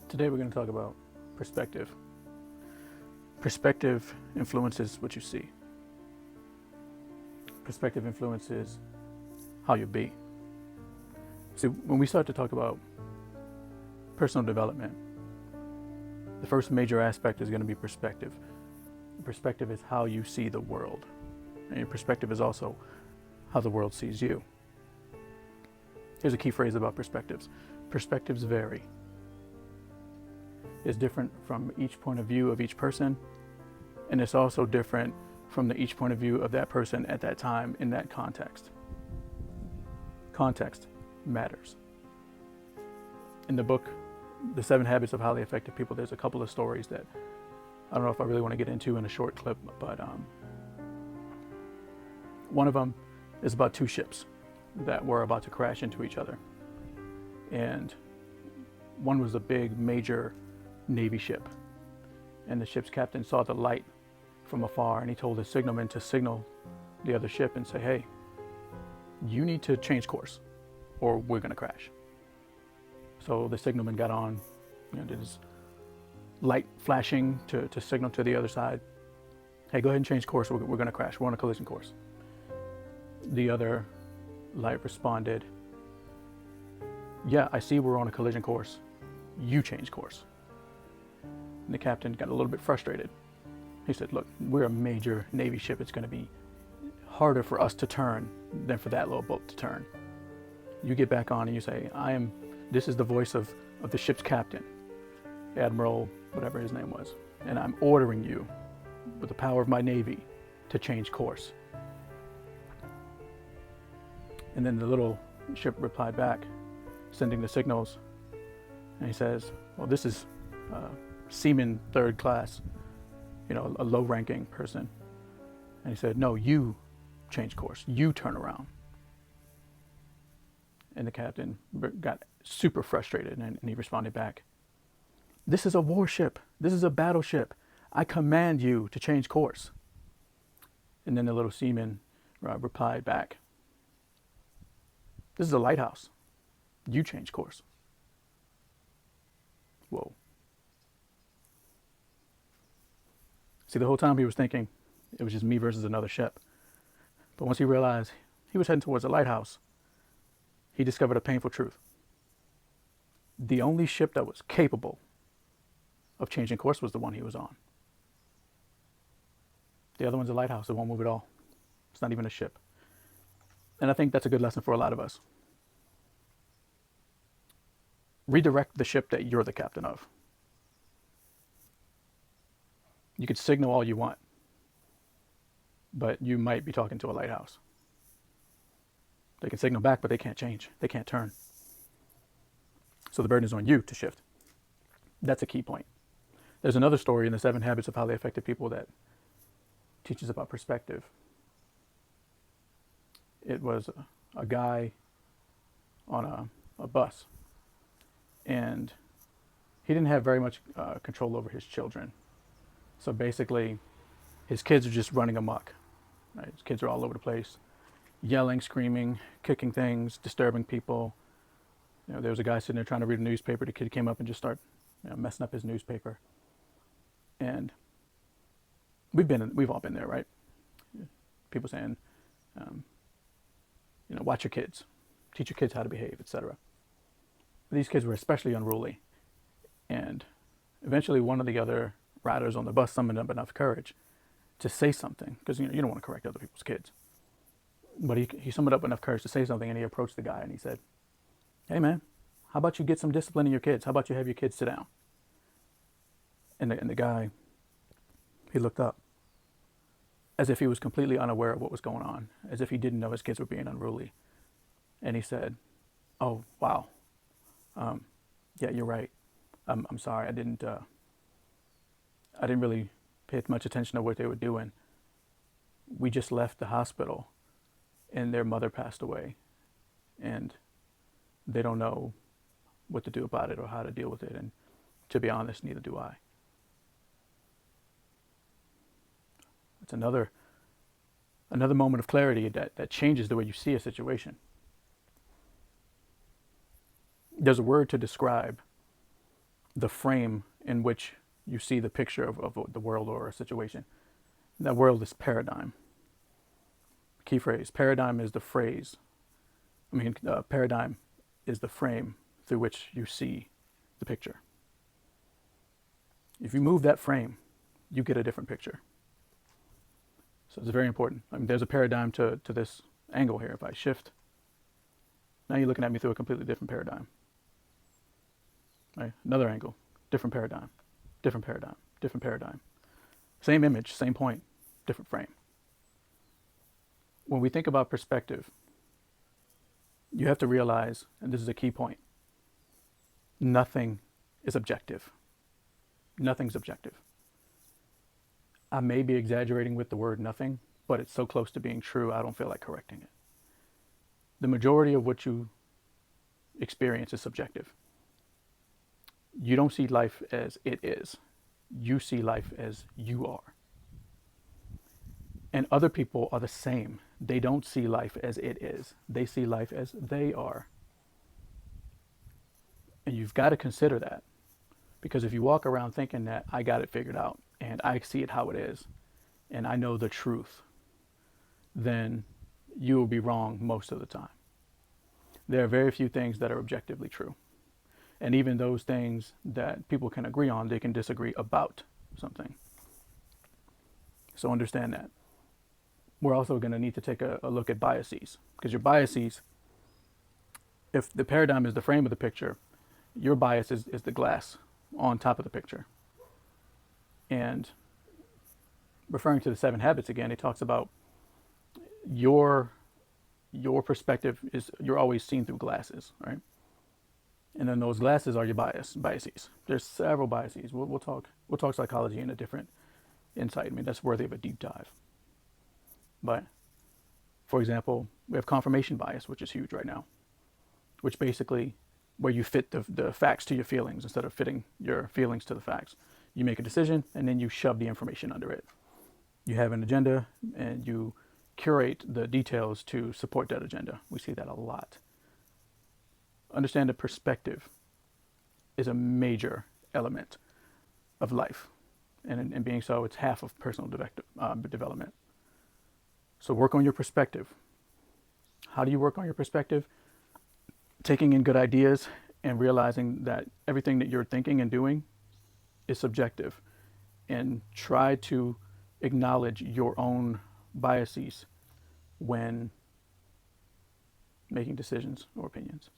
Today we're going to talk about perspective. Perspective influences what you see. Perspective influences how you be. See, when we start to talk about personal development, the first major aspect is going to be perspective. Perspective is how you see the world. And your perspective is also how the world sees you. Here's a key phrase about perspectives. Perspectives vary. It's different from each point of view of each person, and it's also different from each point of view of that person at that time in that context. Context matters. In the book, The 7 Habits of Highly Effective People, there's a couple of stories that I don't know if I really want to get into in a short clip, but one of them is about 2 ships that were about to crash into each other. And one was a big, major Navy ship. And the ship's captain saw the light from afar, and he told his signalman to signal the other ship and say, hey, you need to change course or we're going to crash. So the signalman got on, did his light flashing to signal to the other side, hey, go ahead and change course, we're going to crash, we're on a collision course. The other light responded, yeah, I see we're on a collision course, you change course. And the captain got a little bit frustrated. He said, look, we're a major Navy ship. It's going to be harder for us to turn than for that little boat to turn. You get back on and you say, this is the voice of the ship's captain, Admiral, whatever his name was. And I'm ordering you with the power of my Navy to change course. And then the little ship replied back, sending the signals. And he says, well, this is Seaman 3rd class, a low-ranking person. And he said, no, you change course, you turn around. And the captain got super frustrated, and he responded back, this is a warship, this is a battleship, I command you to change course. And then the little seaman replied back, this is a lighthouse, you change course. Whoa. See, the whole time he was thinking it was just me versus another ship. But once he realized he was heading towards a lighthouse, he discovered a painful truth. The only ship that was capable of changing course was the one he was on. The other one's a lighthouse, it won't move at all. It's not even a ship. And I think that's a good lesson for a lot of us. Redirect the ship that you're the captain of. You could signal all you want, but you might be talking to a lighthouse. They can signal back, but they can't change. They can't turn. So the burden is on you to shift. That's a key point. There's another story in the 7 Habits of Highly Effective People that teaches about perspective. It was a guy on a bus, and he didn't have very much control over his children. So basically, his kids are just running amok. Right? His kids are all over the place, yelling, screaming, kicking things, disturbing people. There was a guy sitting there trying to read a newspaper. The kid came up and just started messing up his newspaper. And we've all been there, right? People saying, watch your kids, teach your kids how to behave, etc. These kids were especially unruly. And eventually one of the other riders on the bus summoned up enough courage to say something, because you don't want to correct other people's kids. But he summoned up enough courage to say something, and he approached the guy and he said, hey man, how about you get some discipline in your kids? How about you have your kids sit down? And the guy, he looked up as if he was completely unaware of what was going on, as if he didn't know his kids were being unruly. And he said, oh, wow. Yeah, you're right. I'm sorry. I didn't really pay much attention to what they were doing. We just left the hospital and their mother passed away, and they don't know what to do about it or how to deal with it. And to be honest, neither do I. It's another moment of clarity that changes the way you see a situation. There's a word to describe the frame in which you see the picture of the world or a situation. That world is paradigm. Key phrase. Paradigm is the phrase. Paradigm is the frame through which you see the picture. If you move that frame, you get a different picture. So it's very important. There's a paradigm to this angle here. If I shift, now you're looking at me through a completely different paradigm. Right? Another angle, different paradigm, different paradigm, different paradigm. Same image, same point, different frame. When we think about perspective, you have to realize, and this is a key point, nothing is objective. Nothing's objective. I may be exaggerating with the word nothing, but it's so close to being true, I don't feel like correcting it. The majority of what you experience is subjective. You don't see life as it is. You see life as you are. And other people are the same. They don't see life as it is. They see life as they are. And you've got to consider that. Because if you walk around thinking that I got it figured out and I see it how it is and I know the truth, then you will be wrong most of the time. There are very few things that are objectively true. And even those things that people can agree on, they can disagree about something. So understand that. We're also going to need to take a look at biases, because your biases, if the paradigm is the frame of the picture, your bias is the glass on top of the picture. And referring to the 7 habits again, it talks about your perspective is you're always seen through glasses, right? And then those glasses are your biases. There's several biases. We'll talk psychology in a different insight. That's worthy of a deep dive. But for example, we have confirmation bias, which is huge right now, which basically where you fit the facts to your feelings instead of fitting your feelings to the facts. You make a decision and then you shove the information under it. You have an agenda and you curate the details to support that agenda. We see that a lot. Understand that perspective is a major element of life. And in being so, it's half of personal development. So work on your perspective. How do you work on your perspective? Taking in good ideas and realizing that everything that you're thinking and doing is subjective. And try to acknowledge your own biases when making decisions or opinions.